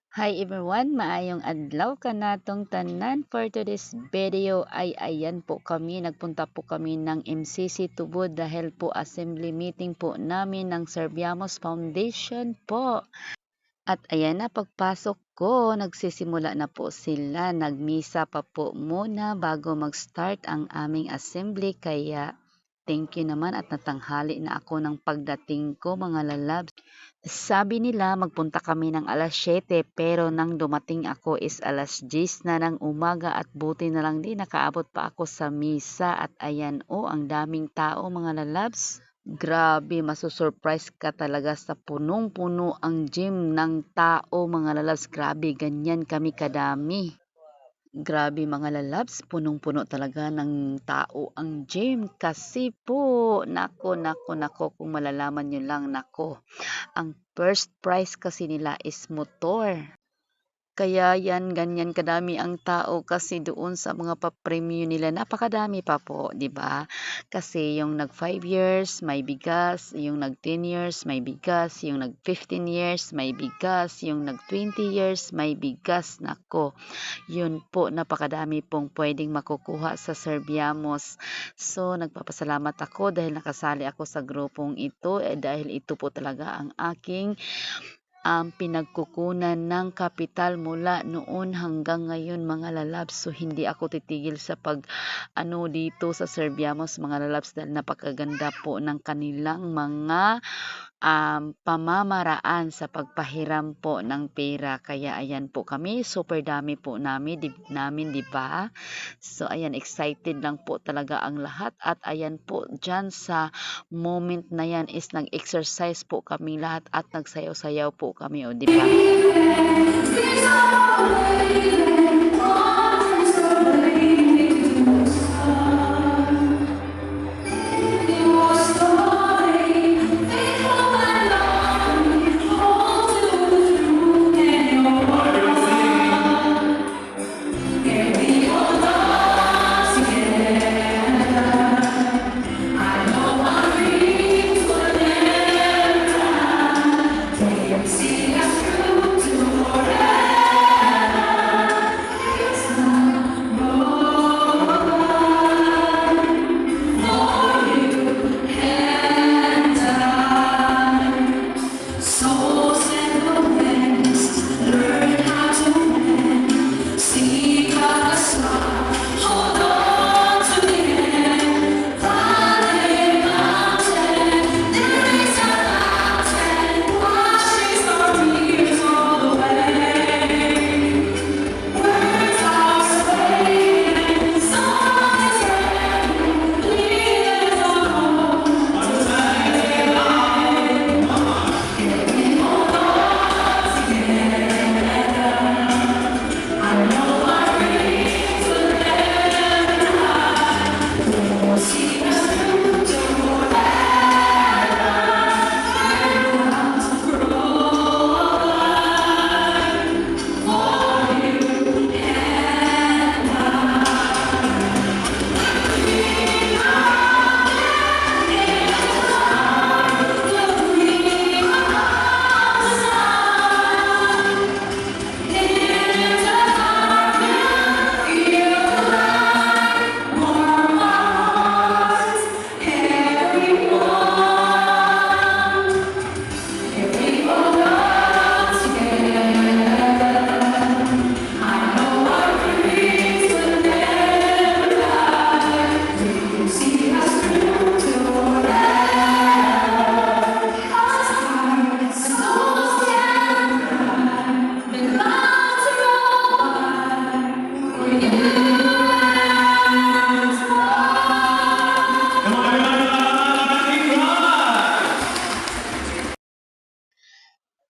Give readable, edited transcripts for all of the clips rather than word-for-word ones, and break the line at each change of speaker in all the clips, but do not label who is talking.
Hi everyone, maayong adlaw kanatong tanan. For today's video ay ayan po kami, nagpunta po kami ng MCC Tubod dahil po assembly meeting po namin ng Serviamos Foundation po. At ayan na, pagpasok ko, nagsisimula na po sila. Nagmisa pa po muna bago mag-start ang aming assembly. Kaya thank you naman at natanghali na ako ng pagdating ko mga lalabs. Sabi nila magpunta kami ng alas 7 pero nang dumating ako is alas 10 na ng umaga at buti na lang din nakaabot pa ako sa misa at ayan ang daming tao mga lalabs. Grabe, masu-surprise ka talaga sa punong-puno ang gym ng tao mga lalabs. Grabe, ganyan kami kadami. Grabe mga lalabs, punong-puno talaga ng tao ang gym kasi po, nako, kung malalaman nyo lang, nako, ang first prize kasi nila is motor. Kaya yan, ganyan kadami ang tao kasi doon sa mga pa-premyo nila napakadami pa po, 'di ba? Kasi yung nag 5 years may bigas, yung nag 10 years may bigas, yung nag 15 years may bigas, yung nag 20 years may bigas. Nako, yun po napakadami pong pwedeng makukuha sa Serviamos. So nagpapasalamat ako dahil nakasali ako sa grupong ito dahil ito po talaga ang aking pinagkukunan ng kapital mula noon hanggang ngayon mga lalabs. So hindi ako titigil sa dito sa Serviamos mga lalabs dahil napakaganda po ng kanilang mga pamamaraan sa pagpahiram po ng pera. Kaya ayan po kami, super dami po namin, di ba? So ayan, excited lang po talaga ang lahat at ayan po dyan sa moment na yan is nag-exercise po kami lahat at nagsayaw-sayaw po kami, o di ba?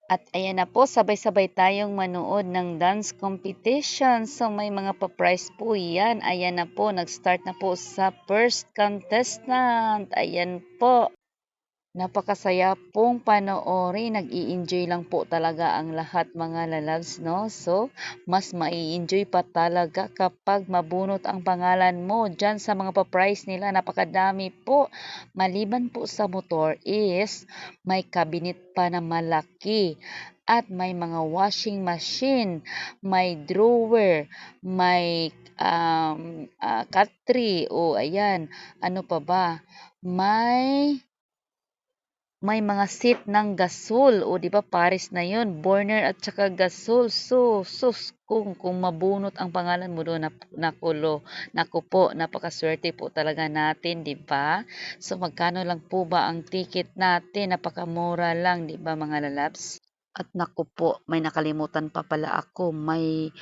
At ayan na po, sabay-sabay tayong manood ng dance competition. So may mga pa-prize po yan. Ayan na po, nag-start na po sa first contestant. Ayan po. Napakasaya pong panoorin, nag-i-enjoy lang po talaga ang lahat mga lalabs, no? So, mas mai-enjoy pa talaga kapag mabunot ang pangalan mo dyan sa mga pa-prize nila. Napakadami po. Maliban po sa motor is may cabinet pa na malaki at may mga washing machine, may drawer, may cut tree, o ayan, ano pa ba? May mga seat ng gasol, o 'di ba pares na 'yon, burner at saka gasol. So, sus, kung mabunot ang pangalan mo doon, naku po, napakaswerte po talaga natin, 'di ba? So, magkano lang po ba ang ticket natin? Napakamura lang, 'di ba mga lalabs? At naku po, may nakalimutan pa pala ako, may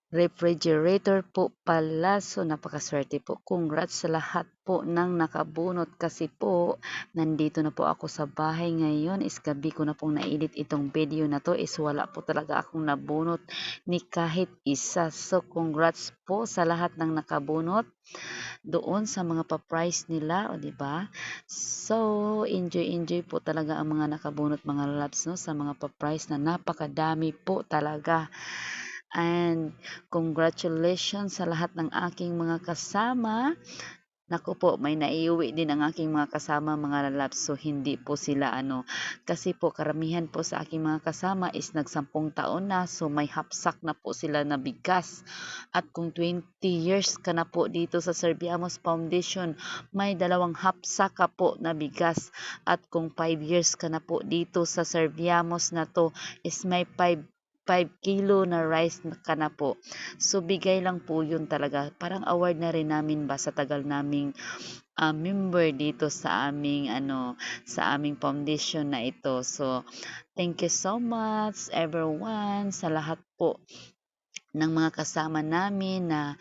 refrigerator po pala. So, napakaswerte po. Congrats sa lahat po ng nakabunot kasi po, nandito na po ako sa bahay ngayon. Is gabi ko na pong na-edit itong video na to. Is wala po talaga akong nabunot ni kahit isa. So, congrats po sa lahat ng nakabunot doon sa mga pa-price nila, o 'di ba? So, enjoy po talaga ang mga nakabunot mga loves, no, sa mga pa-price na napakadami po talaga. And congratulations sa lahat ng aking mga kasama. Naku po, may naiuwi din ang aking mga kasama mga lalabs. So, hindi po sila kasi po karamihan po sa aking mga kasama is nagsampung taon na. So, may hapsak na po sila na bigas. At kung 20 years ka na po dito sa Serviamos Foundation, may 2 hapsak ka po na bigas. At kung 5 years ka na po dito sa Serviamos na to, is may 5 kilo na rice ka na po. So, bigay lang po yun talaga. Parang award na rin namin ba sa tagal naming member dito sa aming foundation na ito. So, thank you so much everyone sa lahat po ng mga kasama namin na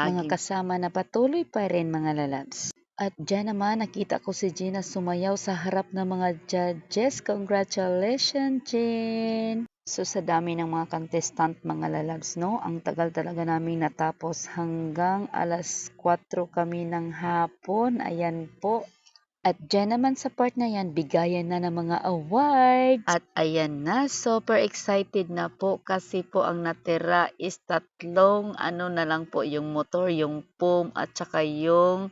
mga kasama na patuloy pa rin mga lalabs. At dyan naman, nakita ko si Gina sumayaw sa harap ng mga judges. Congratulations, Jean! So, sa dami ng mga contestant, mga lalabs, no? Ang tagal talaga namin natapos hanggang alas 4 kami ng hapon. Ayan po. At dyan naman sa part na yan, bigayan na ng mga awards. At ayan na, super excited na po kasi po ang natira is 3 na lang po, yung motor, yung foam, at saka yung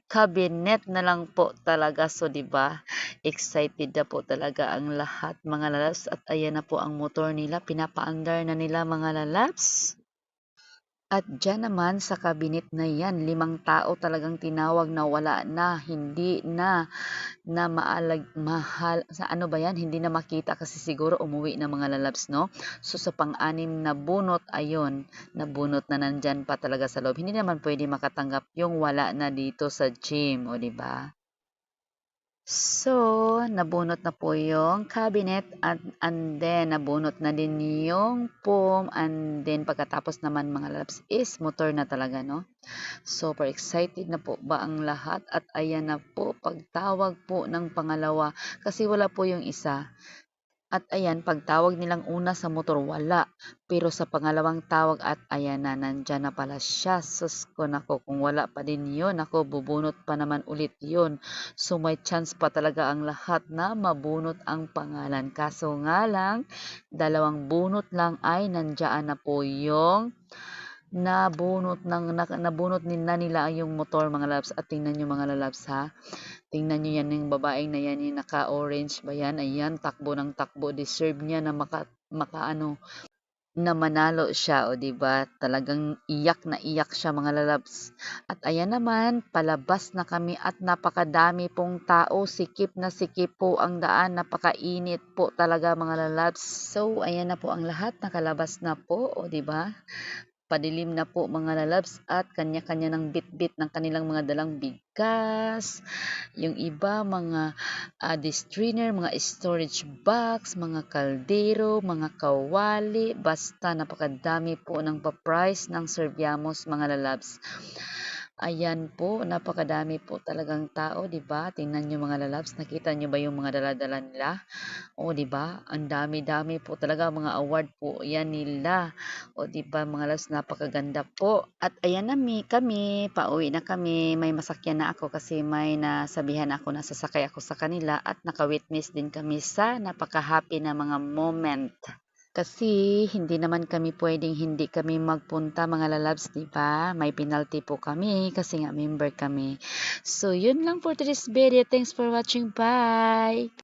cabinet na lang po talaga. So, 'di ba? Excited na po talaga ang lahat mga lalabs. At ayan na po ang motor nila, pinapaandar na nila mga lalabs. At diyan naman sa cabinet na yan, 5 tao talagang tinawag na wala na, hindi na mahal, sa ano ba yan, hindi na makita kasi siguro umuwi na mga lalabs, no? So, sa pang-anim na bunot, ayun, nabunot na nandyan pa talaga sa loob. Hindi naman pwede makatanggap yung wala na dito sa gym, o 'di ba? So, nabunot na po yung cabinet and then nabunot na din yung foam, and then pagkatapos naman mga labs is motor na talaga, no? Super excited na po ba ang lahat? At ayan na po, pagtawag po ng pangalawa kasi wala po yung isa. At ayan, pagtawag nilang una sa motor, wala. Pero sa pangalawang tawag at ayan na, nandyan na pala siya. Sus ko, nako, kung wala pa din yun, ako, bubunot pa naman ulit yun. So, may chance pa talaga ang lahat na mabunot ang pangalan. Kaso nga lang, 2 bunot lang ay nandyan na po yung nabunot nila yung motor mga labs. At tingnan nyo mga lalabs ha. Tingnan niyo yan, yung babaeng na yan, yung naka-orange ba yan? Ayan, takbo ng takbo. Deserve niya na na manalo siya, o 'di ba? Talagang iyak na iyak siya mga lalabs. At ayan naman, palabas na kami at napakadami pong tao. Sikip na sikip po ang daan. Napakainit po talaga mga lalabs. So, ayan na po ang lahat. Nakalabas na po, o 'di ba? Padilim na po mga lalabs at kanya-kanya ng bit-bit ng kanilang mga dalang bigas. Yung iba mga distrainer, mga storage box, mga kaldero, mga kawali, basta napakadami po ng pa-price ng Serviamos mga lalabs. Ayan po, napakadami po talagang tao, 'di ba? Tingnan niyo mga lalabs, nakita niyo ba yung mga dala-dala nila? O, 'di ba? Ang dami-dami po talaga mga award po 'yan nila. O, 'di ba mga lalabs, napakaganda po. At ayan na kami, pauwi na kami. May masakyan na ako kasi may nasabihan ako na sasakay ako sa kanila at naka-witness din kami sa napaka-happy na mga moment. Kasi hindi naman kami pwedeng hindi kami magpunta mga lalabs, 'di ba? May penalty po kami kasi nga member kami. So, yun lang for today's video. Thanks for watching. Bye!